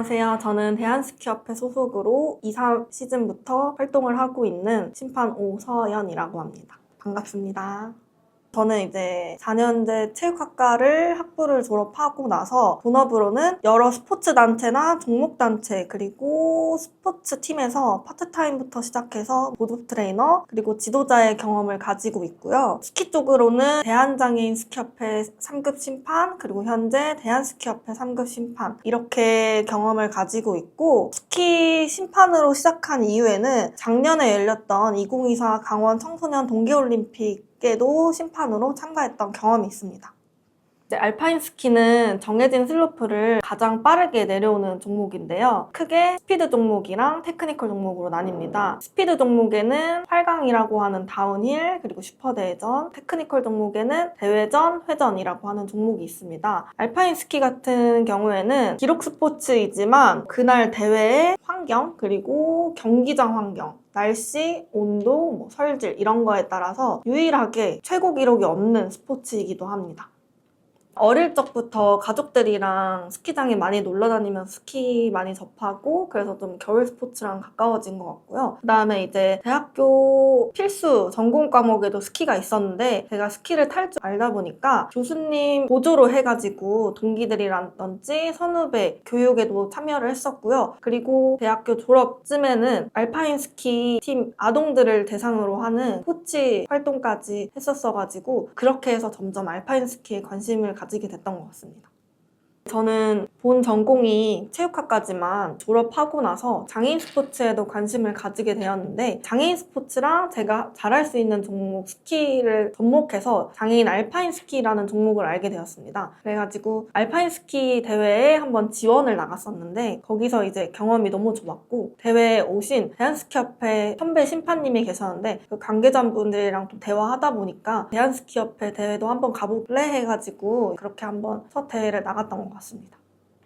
안녕하세요. 저는 대한스키협회 소속으로 2, 3시즌부터 활동을 하고 있는 심판 오서연이라고 합니다. 반갑습니다. 저는 이제 4년제 체육학과를 학부를 졸업하고 나서 본업으로는 여러 스포츠 단체나 종목 단체 그리고 스포츠 팀에서 파트타임부터 시작해서 보드 트레이너 그리고 지도자의 경험을 가지고 있고요. 스키 쪽으로는 대한장애인 스키협회 3급 심판 그리고 현재 대한스키협회 3급 심판 이렇게 경험을 가지고 있고 스키 심판으로 시작한 이후에는 작년에 열렸던 2024 강원 청소년 동계올림픽 에도 심판으로 참가했던 경험이 있습니다. 알파인 스키는 정해진 슬로프를 가장 빠르게 내려오는 종목인데요. 크게 스피드 종목이랑 테크니컬 종목으로 나뉩니다. 스피드 종목에는 8강이라고 하는 다운힐, 그리고 슈퍼대회전, 테크니컬 종목에는 대회전, 회전이라고 하는 종목이 있습니다. 알파인 스키 같은 경우에는 기록 스포츠이지만 그날 대회의 환경, 그리고 경기장 환경, 날씨, 온도, 설질 이런 거에 따라서 유일하게 최고 기록이 없는 스포츠이기도 합니다. 어릴 적부터 가족들이랑 스키장에 많이 놀러 다니면서 스키 많이 접하고 그래서 좀 겨울 스포츠랑 가까워진 것 같고요. 그 다음에 이제 대학교 필수 전공 과목에도 스키가 있었는데 제가 스키를 탈 줄 알다 보니까 교수님 보조로 해가지고 동기들이라든지 선후배 교육에도 참여를 했었고요. 그리고 대학교 졸업쯤에는 알파인 스키 팀 아동들을 대상으로 하는 코치 활동까지 했었어가지고 그렇게 해서 점점 알파인 스키에 관심을 가지게 됐던 것 같습니다. 저는 본 전공이 체육학과지만 졸업하고 나서 장애인 스포츠에도 관심을 가지게 되었는데 장애인 스포츠랑 제가 잘할 수 있는 종목 스키를 접목해서 장애인 알파인 스키라는 종목을 알게 되었습니다. 그래가지고 알파인 스키 대회에 한번 지원을 나갔었는데 거기서 이제 경험이 너무 좋았고 대회에 오신 대한스키협회 선배 심판님이 계셨는데 그 관계자분들이랑 또 대화하다 보니까 대한스키협회 대회도 한번 가볼래 해가지고 그렇게 한번 첫 대회를 나갔던 것 같습니다.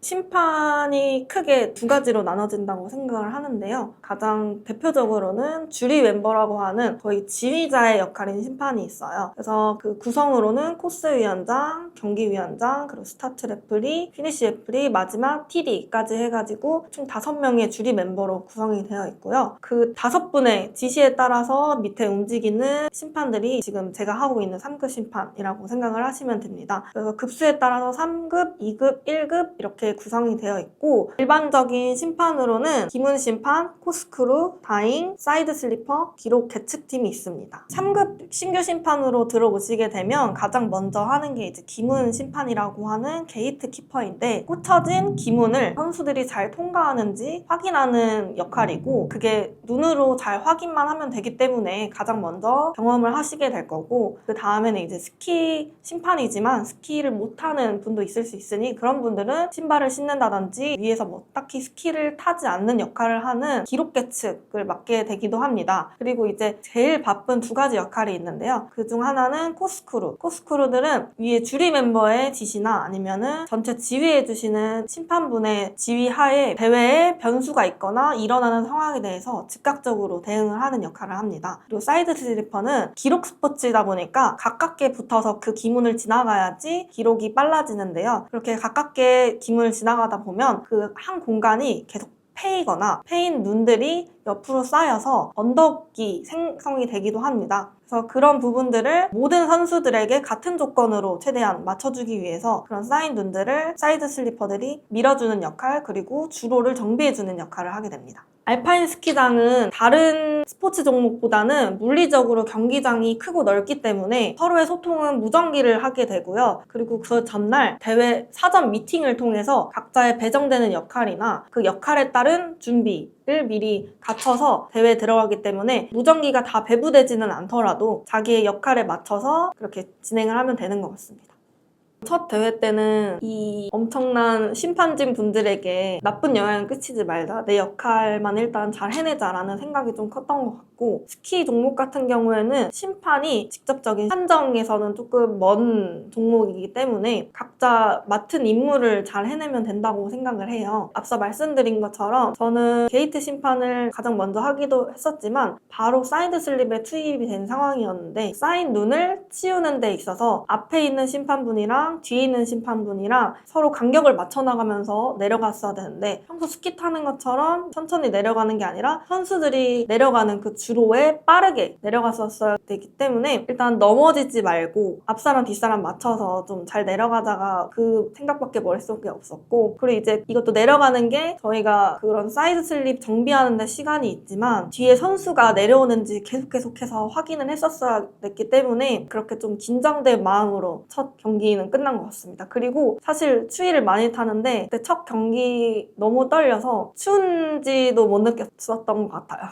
심판이 크게 두 가지로 나눠진다고 생각을 하는데요. 가장 대표적으로는 주리 멤버라고 하는 거의 지휘자의 역할인 심판이 있어요. 그래서 그 구성으로는 코스위원장, 경기위원장, 그리고 스타트 레프리, 피니시 레프리, 마지막 TD까지 해가지고 총 5명의 주리 멤버로 구성이 되어 있고요. 그 5분의 지시에 따라서 밑에 움직이는 심판들이 지금 제가 하고 있는 3급 심판이라고 생각을 하시면 됩니다. 그래서 급수에 따라서 3급, 2급, 1급 이렇게 구성이 되어 있고 일반적인 심판으로는 기문 심판, 코스크루, 다잉, 사이드 슬리퍼, 기록 계측팀이 있습니다. 3급 신규 심판으로 들어오시게 되면 가장 먼저 하는 게 이제 기문 심판이라고 하는 게이트 키퍼인데 꽂혀진 기문을 선수들이 잘 통과하는지 확인하는 역할이고 그게 눈으로 잘 확인만 하면 되기 때문에 가장 먼저 경험을 하시게 될 거고 그 다음에는 이제 스키 심판이지만 스키를 못하는 분도 있을 수 있으니 그런 분들은 신발을 신는다든지 위에서 딱히 스키를 타지 않는 역할을 하는 기록 계측을 맡게 되기도 합니다. 그리고 이제 제일 바쁜 두 가지 역할이 있는데요. 그중 하나는 코스크루. 코스크루들은 위에 주리 멤버의 지시나 아니면은 전체 지휘해주시는 심판분의 지휘하에 대회에 변수가 있거나 일어나는 상황에 대해서 즉각적으로 대응을 하는 역할을 합니다. 그리고 사이드 슬리퍼는 기록 스포츠이다 보니까 가깝게 붙어서 그 기문을 지나가야지 기록이 빨라지는데요. 그렇게 가깝게 기문을 지나가다 보면 그 한 공간이 계속 패이거나 패인 눈들이 옆으로 쌓여서 언덕이 생성이 되기도 합니다. 그래서 그런 부분들을 모든 선수들에게 같은 조건으로 최대한 맞춰주기 위해서 그런 쌓인 눈들을 사이드 슬리퍼들이 밀어주는 역할 그리고 주로를 정비해주는 역할을 하게 됩니다. 알파인 스키장은 다른 스포츠 종목보다는 물리적으로 경기장이 크고 넓기 때문에 서로의 소통은 무전기를 하게 되고요. 그리고 그 전날 대회 사전 미팅을 통해서 각자의 배정되는 역할이나 그 역할에 따른 준비를 미리 갖춰서 대회에 들어가기 때문에 무전기가 다 배부되지는 않더라도 자기의 역할에 맞춰서 그렇게 진행을 하면 되는 것 같습니다. 첫 대회 때는 이 엄청난 심판진 분들에게 나쁜 영향을 끼치지 말자 내 역할만 일단 잘 해내자라는 생각이 좀 컸던 것 같고 스키 종목 같은 경우에는 심판이 직접적인 판정에서는 조금 먼 종목이기 때문에 각자 맡은 임무를 잘 해내면 된다고 생각을 해요. 앞서 말씀드린 것처럼 저는 게이트 심판을 가장 먼저 하기도 했었지만 바로 사이드 슬립에 투입이 된 상황이었는데 쌓인 눈을 치우는 데 있어서 앞에 있는 심판분이랑 심판분이랑 뒤에 있는 심판분이랑 서로 간격을 맞춰 나가면서 내려갔어야 되는데 평소 스키 타는 것처럼 천천히 내려가는 게 아니라 선수들이 내려가는 그 주로에 빠르게 내려갔었어야 되기 때문에 일단 넘어지지 말고 앞사람 뒷사람 맞춰서 좀 잘 내려가다가 그 생각밖에 머릿속에 없었고, 그리고 이제 이것도 내려가는 게 저희가 그런 사이드 슬립 정비하는 데 시간이 있지만 뒤에 선수가 내려오는지 계속해서 확인을 했었어야 됐기 때문에 그렇게 좀 긴장된 마음으로 첫 경기는 끝난 것 같습니다. 그리고 사실 추위를 많이 타는데 그때 첫 경기 너무 떨려서 추운지도 못 느꼈었던 것 같아요.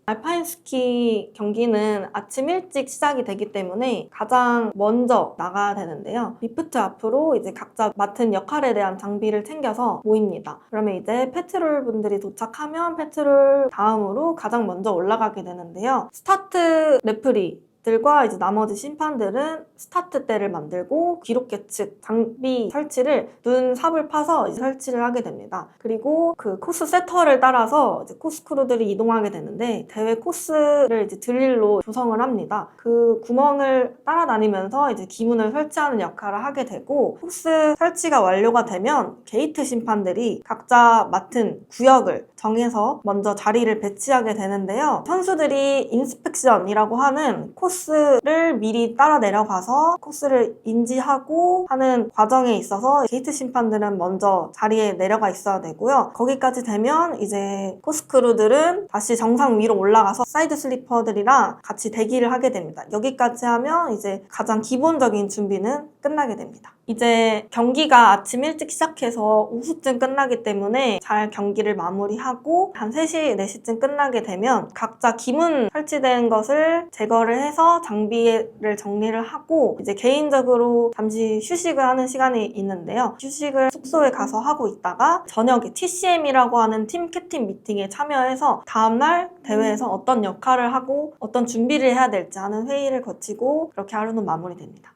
알파인 스키 경기는 아침 일찍 시작이 되기 때문에 가장 먼저 나가야 되는데요. 리프트 앞으로 이제 각자 맡은 역할에 대한 장비를 챙겨서 모입니다. 그러면 이제 페트롤 분들이 도착하면 페트롤 다음으로 가장 먼저 올라가게 되는데요. 스타트 레프리 들과 이제 나머지 심판들은 스타트 때를 만들고 기록 계측 장비 설치를 눈 삽을 파서 이제 설치를 하게 됩니다. 그리고 그 코스 세터를 따라서 이제 코스 크루들이 이동하게 되는데 대회 코스를 이제 드릴로 조성을 합니다. 그 구멍을 따라다니면서 이제 기문을 설치하는 역할을 하게 되고, 코스 설치가 완료가 되면 게이트 심판들이 각자 맡은 구역을 정해서 먼저 자리를 배치하게 되는데요. 선수들이 인스펙션이라고 하는 코스를 미리 따라 내려가서 코스를 인지하고 하는 과정에 있어서 게이트 심판들은 먼저 자리에 내려가 있어야 되고요. 거기까지 되면 이제 코스 크루들은 다시 정상 위로 올라가서 사이드 슬리퍼들이랑 같이 대기를 하게 됩니다. 여기까지 하면 이제 가장 기본적인 준비는 끝나게 됩니다. 이제 경기가 아침 일찍 시작해서 오후쯤 끝나기 때문에 잘 경기를 마무리하고 한 3시, 4시쯤 끝나게 되면 각자 기문 설치된 것을 제거를 해서 장비를 정리를 하고 이제 개인적으로 잠시 휴식을 하는 시간이 있는데요. 휴식을 숙소에 가서 하고 있다가 저녁에 TCM이라고 하는 팀 캡틴 미팅에 참여해서 다음날 대회에서 어떤 역할을 하고 어떤 준비를 해야 될지 하는 회의를 거치고 그렇게 하루는 마무리됩니다.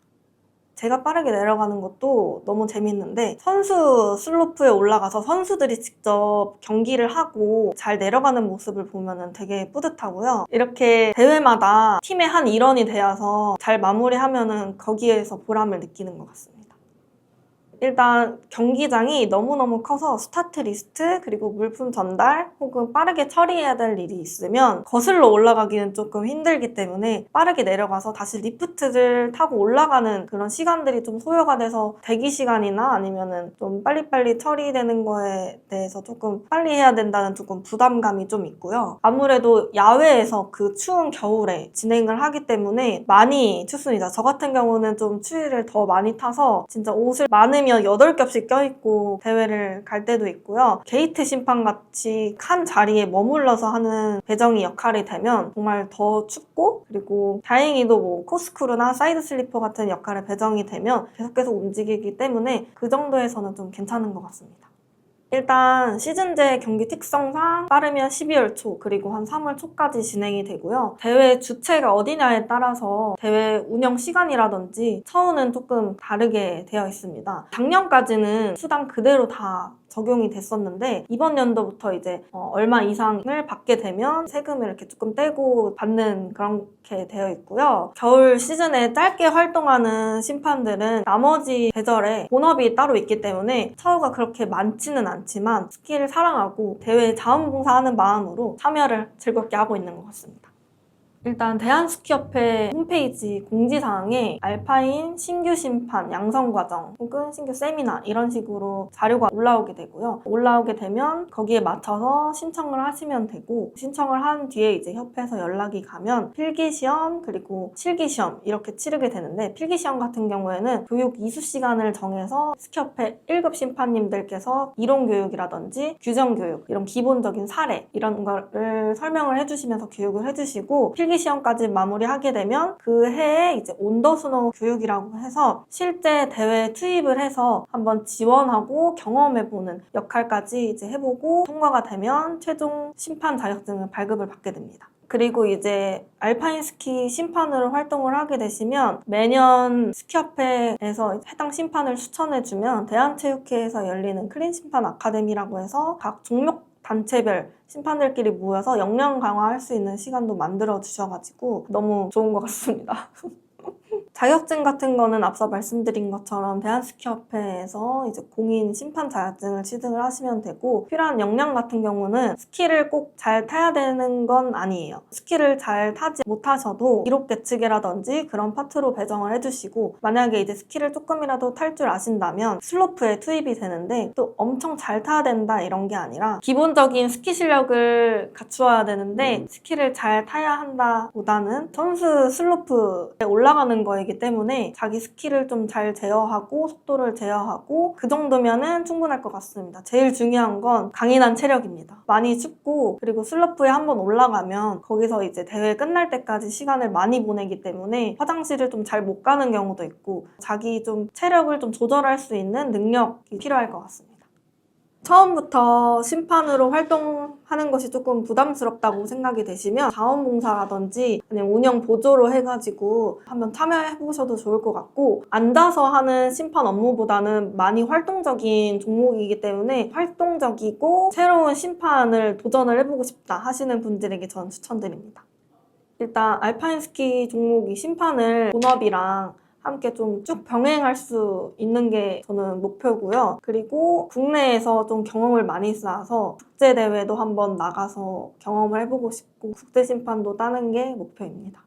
제가 빠르게 내려가는 것도 너무 재밌는데 선수 슬로프에 올라가서 선수들이 직접 경기를 하고 잘 내려가는 모습을 보면 되게 뿌듯하고요. 이렇게 대회마다 팀의 한 일원이 되어서 잘 마무리하면 거기에서 보람을 느끼는 것 같습니다. 일단 경기장이 너무너무 커서 스타트 리스트 그리고 물품 전달 혹은 빠르게 처리해야 될 일이 있으면 거슬러 올라가기는 조금 힘들기 때문에 빠르게 내려가서 다시 리프트를 타고 올라가는 그런 시간들이 좀 소요가 돼서 대기 시간이나 아니면은 좀 빨리빨리 처리되는 거에 대해서 조금 빨리 해야 된다는 조금 부담감이 좀 있고요. 아무래도 야외에서 그 추운 겨울에 진행을 하기 때문에 많이 춥습니다. 저 같은 경우는 좀 추위를 더 많이 타서 진짜 옷을 많으면 8겹씩 껴입고 대회를 갈 때도 있고요. 게이트 심판같이 한 자리에 머물러서 하는 배정이 역할이 되면 정말 더 춥고, 그리고 다행히도 뭐 코스크루나 사이드 슬리퍼 같은 역할에 배정이 되면 계속 움직이기 때문에 그 정도에서는 좀 괜찮은 것 같습니다. 일단 시즌제 경기 특성상 빠르면 12월 초 그리고 한 3월 초까지 진행이 되고요. 대회 주체가 어디냐에 따라서 대회 운영 시간이라든지 처우는 조금 다르게 되어 있습니다. 작년까지는 수당 그대로 다 적용이 됐었는데 이번 연도부터 이제 얼마 이상을 받게 되면 세금을 이렇게 조금 떼고 받는 그렇게 되어 있고요. 겨울 시즌에 짧게 활동하는 심판들은 나머지 계절에 본업이 따로 있기 때문에 처우가 그렇게 많지는 않지만 스키를 사랑하고 대회에 자원봉사하는 마음으로 참여를 즐겁게 하고 있는 것 같습니다. 일단 대한스키협회 홈페이지 공지사항에 알파인 신규 심판 양성과정 혹은 신규 세미나 이런 식으로 자료가 올라오게 되고요. 올라오게 되면 거기에 맞춰서 신청을 하시면 되고, 신청을 한 뒤에 이제 협회에서 연락이 가면 필기시험 그리고 실기시험 이렇게 치르게 되는데, 필기시험 같은 경우에는 교육 이수 시간을 정해서 스키협회 1급 심판님들께서 이론 교육이라든지 규정 교육 이런 기본적인 사례 이런 거를 설명을 해주시면서 교육을 해주시고, 필기시험까지 마무리하게 되면 그 해에 이제 온더스노우 교육이라고 해서 실제 대회에 투입을 해서 한번 지원하고 경험해보는 역할까지 이제 해보고 통과가 되면 최종 심판 자격증을 발급을 받게 됩니다. 그리고 이제 알파인 스키 심판으로 활동을 하게 되시면 매년 스키협회에서 해당 심판을 추천해주면 대한체육회에서 열리는 클린 심판 아카데미라고 해서 각 종목 단체별 심판들끼리 모여서 역량 강화할 수 있는 시간도 만들어 주셔가지고 너무 좋은 것 같습니다. 자격증 같은 거는 앞서 말씀드린 것처럼 대한스키협회에서 이제 공인 심판 자격증을 취득을 하시면 되고, 필요한 역량 같은 경우는 스키를 꼭 잘 타야 되는 건 아니에요. 스키를 잘 타지 못하셔도 기록 계측이라든지 그런 파트로 배정을 해주시고, 만약에 이제 스키를 조금이라도 탈 줄 아신다면 슬로프에 투입이 되는데, 또 엄청 잘 타야 된다 이런 게 아니라 기본적인 스키 실력을 갖추어야 되는데, 스키를 잘 타야 한다 보다는 선수 슬로프에 올라가는 거이기 때문에 자기 스키를 좀 잘 제어하고 속도를 제어하고 그 정도면은 충분할 것 같습니다. 제일 중요한 건 강인한 체력입니다. 많이 춥고, 그리고 슬로프에 한번 올라가면 거기서 이제 대회 끝날 때까지 시간을 많이 보내기 때문에 화장실을 좀 잘 못 가는 경우도 있고, 자기 좀 체력을 좀 조절할 수 있는 능력이 필요할 것 같습니다. 처음부터 심판으로 활동하는 것이 조금 부담스럽다고 생각이 되시면 자원봉사라든지 아니면 운영 보조로 해가지고 한번 참여해보셔도 좋을 것 같고, 앉아서 하는 심판 업무보다는 많이 활동적인 종목이기 때문에 활동적이고 새로운 심판을 도전을 해보고 싶다 하시는 분들에게 저는 추천드립니다. 일단 알파인 스키 종목이 심판을 본업이랑 함께 좀 쭉 병행할 수 있는 게 저는 목표고요. 그리고 국내에서 좀 경험을 많이 쌓아서 국제대회도 한번 나가서 경험을 해보고 싶고, 국제심판도 따는 게 목표입니다.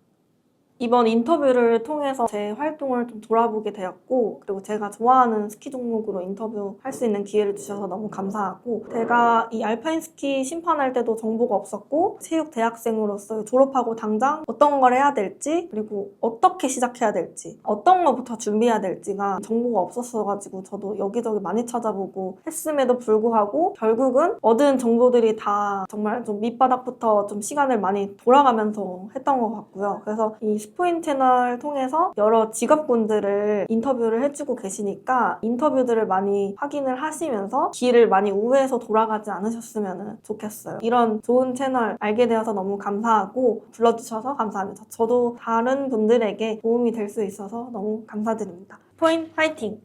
이번 인터뷰를 통해서 제 활동을 좀 돌아보게 되었고, 그리고 제가 좋아하는 스키 종목으로 인터뷰할 수 있는 기회를 주셔서 너무 감사하고, 제가 이 알파인 스키 심판할 때도 정보가 없었고, 체육 대학생으로서 졸업하고 당장 어떤 걸 해야 될지, 그리고 어떻게 시작해야 될지, 어떤 것부터 준비해야 될지가 정보가 없었어가지고 저도 여기저기 많이 찾아보고 했음에도 불구하고 결국은 얻은 정보들이 다 정말 좀 밑바닥부터 좀 시간을 많이 돌아가면서 했던 것 같고요. 그래서 이 스포인 채널 통해서 여러 직업군들을 인터뷰를 해주고 계시니까 인터뷰들을 많이 확인을 하시면서 길을 많이 우회해서 돌아가지 않으셨으면 좋겠어요. 이런 좋은 채널 알게 되어서 너무 감사하고 불러주셔서 감사합니다. 저도 다른 분들에게 도움이 될 수 있어서 너무 감사드립니다. 스포인 화이팅!